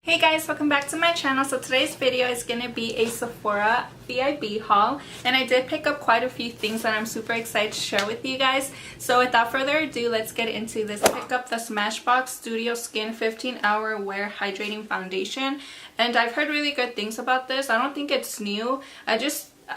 Hey guys, welcome back to my channel. So today's video is going to be a Sephora VIB haul, and I did pick up quite a few things that I'm super excited to share with you guys. So without further ado, let's get into this. I picked up the Smashbox Studio Skin 15-Hour Wear Hydrating Foundation, and I've heard really good things about this. I don't think it's new. I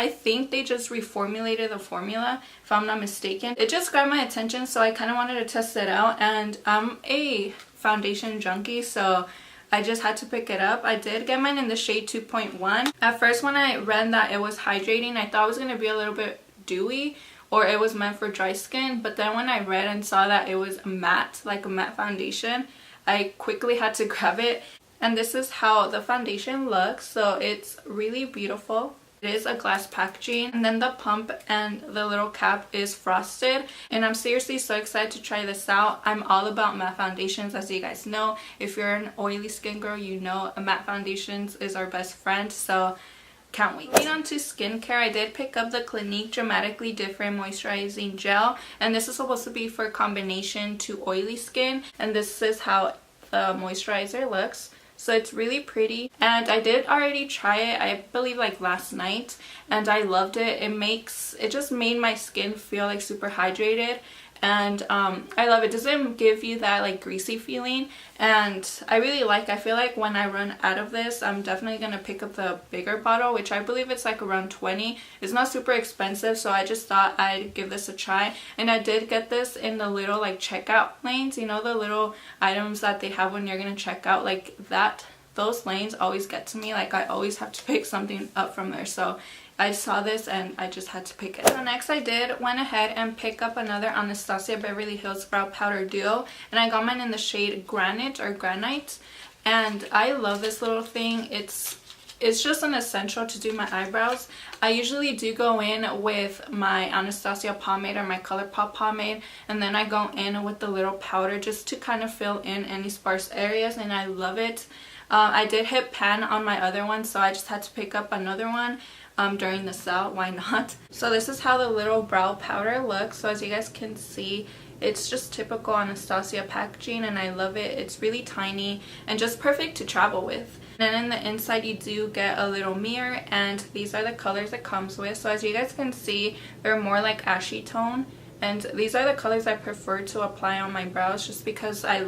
think they just reformulated the formula, if I'm not mistaken. It just grabbed my attention, so I kind of wanted to test it out, and I'm a foundation junkie, so I just had to pick it up. I did get mine in the shade 2.1. At first when I read that it was hydrating, I thought it was going to be a little bit dewy or it was meant for dry skin. But then when I read and saw that it was matte, like a matte foundation, I quickly had to grab it. And this is how the foundation looks. So it's really beautiful. It is a glass packaging, and then the pump and the little cap is frosted, and I'm seriously so excited to try this out. I'm all about matte foundations, as you guys know. If you're an oily skin girl, you know matte foundations is our best friend, so can't wait. Moving on to skincare, I did pick up the Clinique Dramatically Different Moisturizing Gel, and this is supposed to be for combination to oily skin, and this is how the moisturizer looks. So it's really pretty, and I did already try it, I believe like last night, and I loved it. It just made my skin feel like super hydrated, and I love it. It doesn't give you that like greasy feeling, and I feel like when I run out of this, I'm definitely gonna pick up the bigger bottle, which I believe it's like around 20. It's not super expensive, so I just thought I'd give this a try. And I did get this in the little like checkout lanes, you know, the little items that they have when you're gonna check out, like that. Those lanes always get to me, like I always have to pick something up from there. So I saw this and I just had to pick it. So next I went ahead and pick up another Anastasia Beverly Hills Brow Powder Duo, and I got mine in the shade Granite or Granite, and I love this little thing. It's just an essential to do my eyebrows. I usually do go in with my Anastasia pomade or my ColourPop pomade, and then I go in with the little powder just to kind of fill in any sparse areas, and I love it. I did hit pan on my other one, so I just had to pick up another one during the sale. Why not? So this is how the little brow powder looks. So as you guys can see, it's just typical Anastasia packaging, and I love it. It's really tiny and just perfect to travel with. And then in the inside you do get a little mirror, and these are the colors it comes with. So as you guys can see, they're more like ashy tone, and these are the colors I prefer to apply on my brows, just because I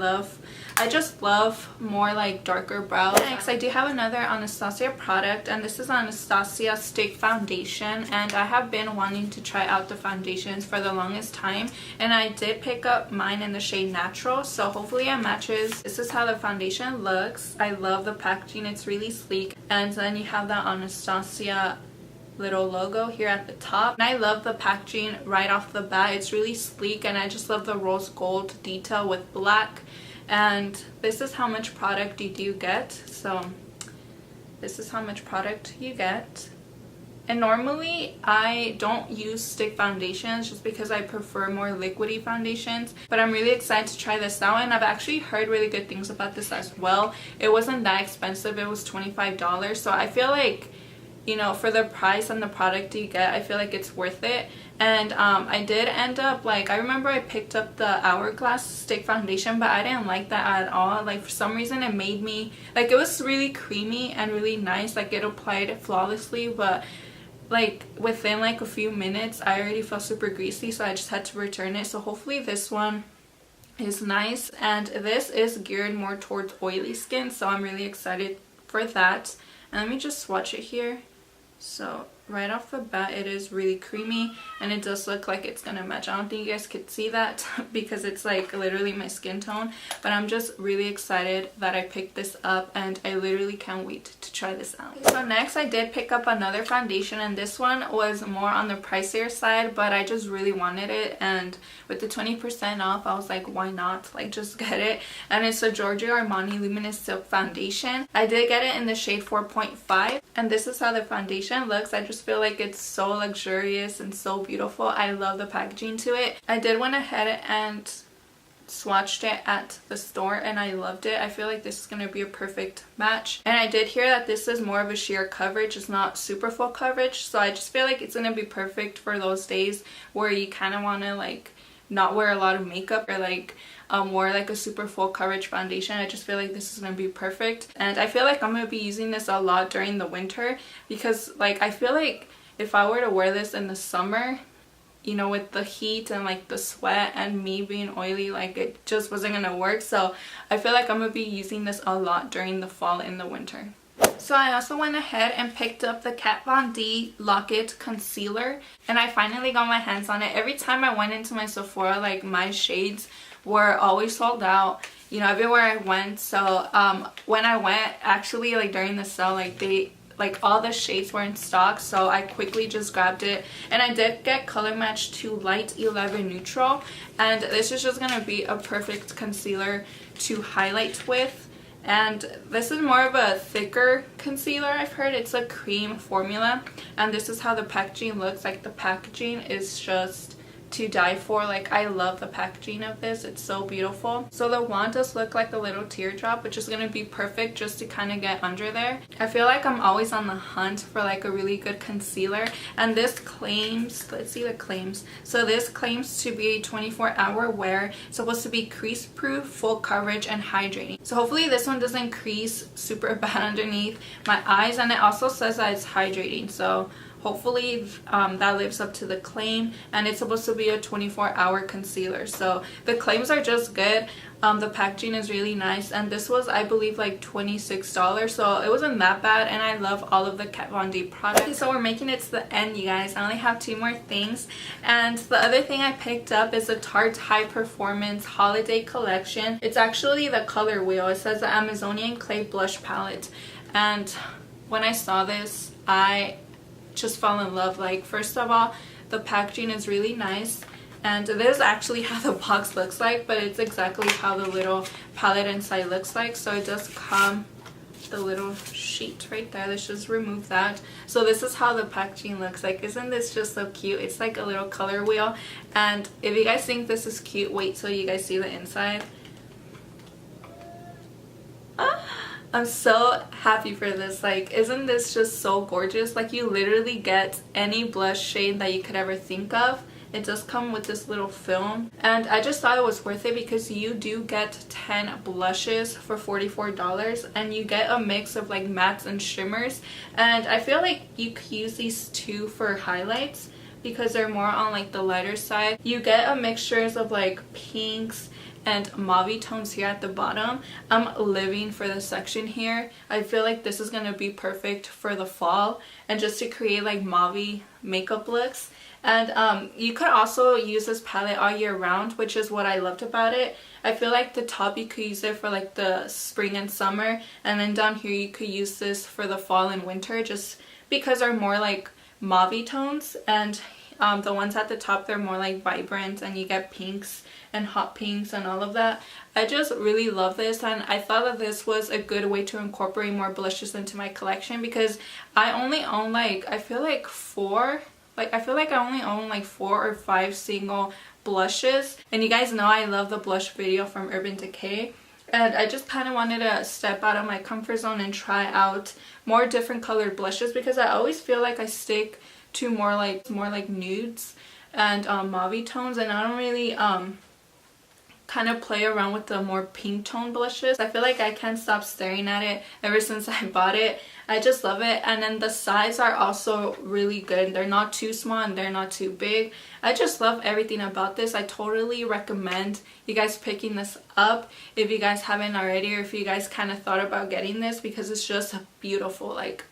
just love more like darker brows. Next, I do have another Anastasia product, and this is Anastasia Stick Foundation, and I have been wanting to try out the foundations for the longest time, and I did pick up mine in the shade Natural, so hopefully it matches. This is how the foundation looks. I love the packaging, it's really sleek, and then you have that Anastasia little logo here at the top, and I love the packaging right off the bat. It's really sleek, and I just love the rose gold detail with black. And this is how much product you do get. So this is how much product you get. And normally I don't use stick foundations just because I prefer more liquidy foundations, but I'm really excited to try this out, and I've actually heard really good things about this as well. It wasn't that expensive, it was $25, so I feel like, you know, for the price and the product you get, I feel like it's worth it. And I did end up, like, I remember I picked up the Hourglass stick foundation, but I didn't like that at all. Like, for some reason it made me, like, it was really creamy and really nice, like it applied flawlessly, but like within like a few minutes I already felt super greasy, so I just had to return it. So hopefully this one is nice, and this is geared more towards oily skin, so I'm really excited for that. And let me just swatch it here. So right off the bat, it is really creamy, and it does look like it's gonna match. I don't think you guys could see that because it's like literally my skin tone, but I'm just really excited that I picked this up, and I literally can't wait to try this out. So next I did pick up another foundation, and this one was more on the pricier side, but I just really wanted it, and with the 20% off I was like, why not, like just get it. And it's a Giorgio Armani Luminous Silk Foundation. I did get it in the shade 4.5, and this is how the foundation looks. I just feel like it's so luxurious and so beautiful. I love the packaging to it. I did went ahead and swatched it at the store, and I loved it. I feel like this is going to be a perfect match. And I did hear that this is more of a sheer coverage, it's not super full coverage, so I just feel like it's going to be perfect for those days where you kind of want to like not wear a lot of makeup or like wear like a super full coverage foundation. I just feel like this is going to be perfect. And I feel like I'm going to be using this a lot during the winter because like I feel like if I were to wear this in the summer, you know, with the heat and like the sweat and me being oily, like it just wasn't gonna work. So I feel like I'm gonna be using this a lot during the fall and the winter. So I also went ahead and picked up the Kat Von D Lock-It Concealer, and I finally got my hands on it. Every time I went into my Sephora, like my shades were always sold out, you know, everywhere I went. So when I went, actually like during the sale, like all the shades were in stock, so I quickly just grabbed it. And I did get color match to Light 11 Neutral, and this is just gonna be a perfect concealer to highlight with. And this is more of a thicker concealer. I've heard it's a cream formula, and this is how the packaging looks. Like the packaging is just to die for. Like I love the packaging of this, it's so beautiful. So the wand does look like a little teardrop, which is going to be perfect just to kind of get under there. I feel like I'm always on the hunt for like a really good concealer, and this claims, let's see the claims. So this claims to be a 24-hour wear, it's supposed to be crease proof, full coverage, and hydrating. So hopefully this one doesn't crease super bad underneath my eyes, and it also says that it's hydrating, so hopefully that lives up to the claim. And it's supposed to be a 24-hour concealer, so the claims are just good. The packaging is really nice, and this was, I believe, like $26, so it wasn't that bad. And I love all of the Kat Von D products. Okay, so we're making it to the end, you guys. I only have 2 more things, and the other thing I picked up is the Tarte High Performance Holiday Collection. It's actually the color wheel. It says the Amazonian Clay Blush Palette, and when I saw this, I just fell in love. Like, first of all, the packaging is really nice, and this is actually how the box looks like, but it's exactly how the little palette inside looks like. So it does come the little sheet right there. Let's just remove that. So this is how the packaging looks like. Isn't this just so cute? It's like a little color wheel, and if you guys think this is cute, wait till you guys see the inside. I'm so happy for this. Like, isn't this just so gorgeous? Like, you literally get any blush shade that you could ever think of. It does come with this little film, and I just thought it was worth it because you do get 10 blushes for $44, and you get a mix of like mattes and shimmers. And I feel like you could use these 2 for highlights because they're more on like the lighter side. You get a mixtures of like pinks and mauve tones here at the bottom. I'm living for this section here. I feel like this is gonna be perfect for the fall and just to create like mauve makeup looks. And you could also use this palette all year round, which is what I loved about it. I feel like the top you could use it for like the spring and summer, and then down here you could use this for the fall and winter, just because they're more like mauve tones. And the ones at the top, they're more like vibrant, and you get pinks and hot pinks and all of that. I just really love this, and I thought that this was a good way to incorporate more blushes into my collection because I only own like, I feel like I only own like 4 or 5 single blushes. And you guys know I love the blush video from Urban Decay, and I just kind of wanted to step out of my comfort zone and try out more different colored blushes because I always feel like I stick to more like nudes and mauve tones, and I don't really kind of play around with the more pink tone blushes. I feel like I can't stop staring at it ever since I bought it. I just love it. And then the size are also really good. They're not too small and they're not too big. I just love everything about this. I totally recommend you guys picking this up if you guys haven't already, or if you guys kind of thought about getting this, because it's just beautiful. Like,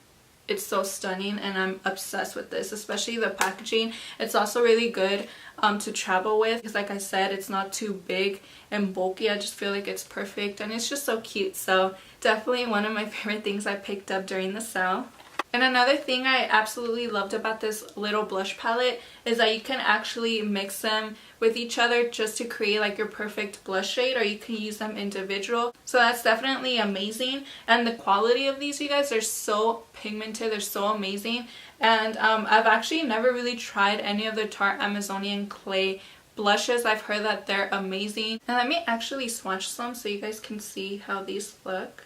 it's so stunning, and I'm obsessed with this, especially the packaging. It's also really good to travel with because, like I said, it's not too big and bulky. I just feel like it's perfect, and it's just so cute. So definitely one of my favorite things I picked up during the sale. And another thing I absolutely loved about this little blush palette is that you can actually mix them with each other just to create like your perfect blush shade, or you can use them individual. So that's definitely amazing. And the quality of these, you guys, are so pigmented, they're so amazing. And I've actually never really tried any of the Tarte Amazonian Clay blushes. I've heard that they're amazing. And let me actually swatch some so you guys can see how these look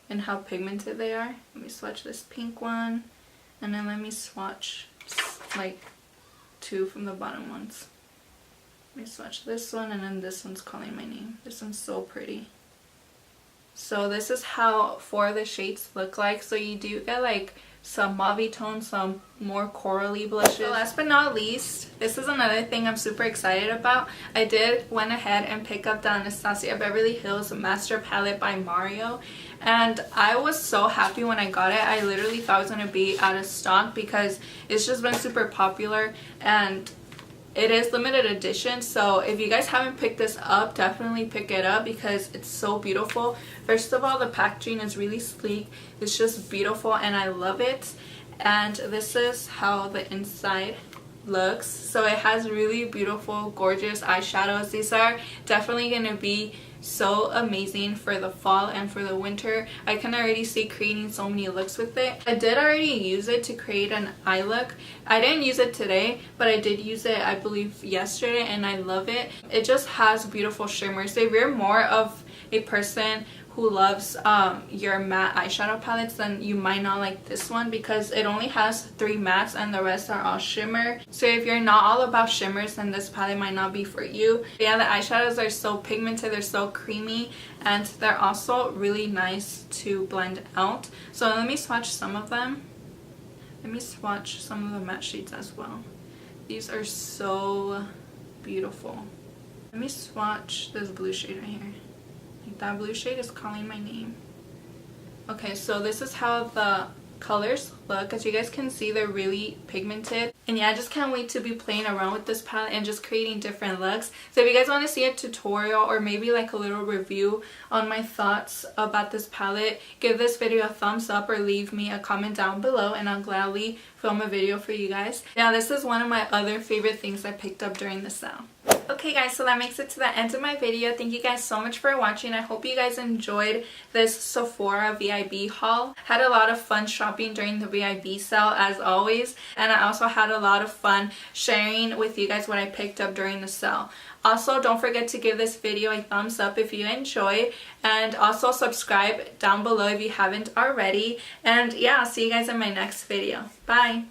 and how pigmented they are. Let me swatch this pink one, and then let me swatch like 2 from the bottom ones. Let me swatch this one, and then this one's calling my name. This one's so pretty. So this is how 4 of the shades look like. So you do get like some mauve tones, some more corally blushes. So last but not least, this is another thing I'm super excited about. I went ahead and pick up the Anastasia Beverly Hills Master Palette by Mario, and I was so happy when I got it. I literally thought it was going to be out of stock because it's just been super popular, and it is limited edition. So if you guys haven't picked this up, definitely pick it up because it's so beautiful. First of all, the packaging is really sleek. It's just beautiful and I love it. And this is how the inside looks. So it has really beautiful, gorgeous eyeshadows. These are definitely going to be so amazing for the fall and for the winter. I can already see creating so many looks with it. I did already use it to create an eye look. I didn't use it today, but I did use it, I believe, yesterday, and I love it. It just has beautiful shimmers. If you're more of a person who loves your matte eyeshadow palettes, then you might not like this one because it only has 3 mattes and the rest are all shimmer. So if you're not all about shimmers, then this palette might not be for you. But yeah, the eyeshadows are so pigmented, they're so creamy, and they're also really nice to blend out. So let me swatch some of them. Let me swatch some of the matte shades as well. These are so beautiful. Let me swatch this blue shade right here. That blue shade is calling my name. Okay, so this is how the colors look. As you guys can see, they're really pigmented, and yeah, I just can't wait to be playing around with this palette and just creating different looks. So if you guys want to see a tutorial or maybe like a little review on my thoughts about this palette, give this video a thumbs up or leave me a comment down below and I'll gladly film a video for you guys. Now this is one of my other favorite things I picked up during the sale. Okay guys, so that makes it to the end of my video. Thank you guys so much for watching. I hope you guys enjoyed this Sephora VIB haul. Had a lot of fun shopping during the VIB sale as always, and I also had a lot of fun sharing with you guys what I picked up during the sale. Also, don't forget to give this video a thumbs up if you enjoyed, and also subscribe down below if you haven't already. And yeah, I'll see you guys in my next video. Bye!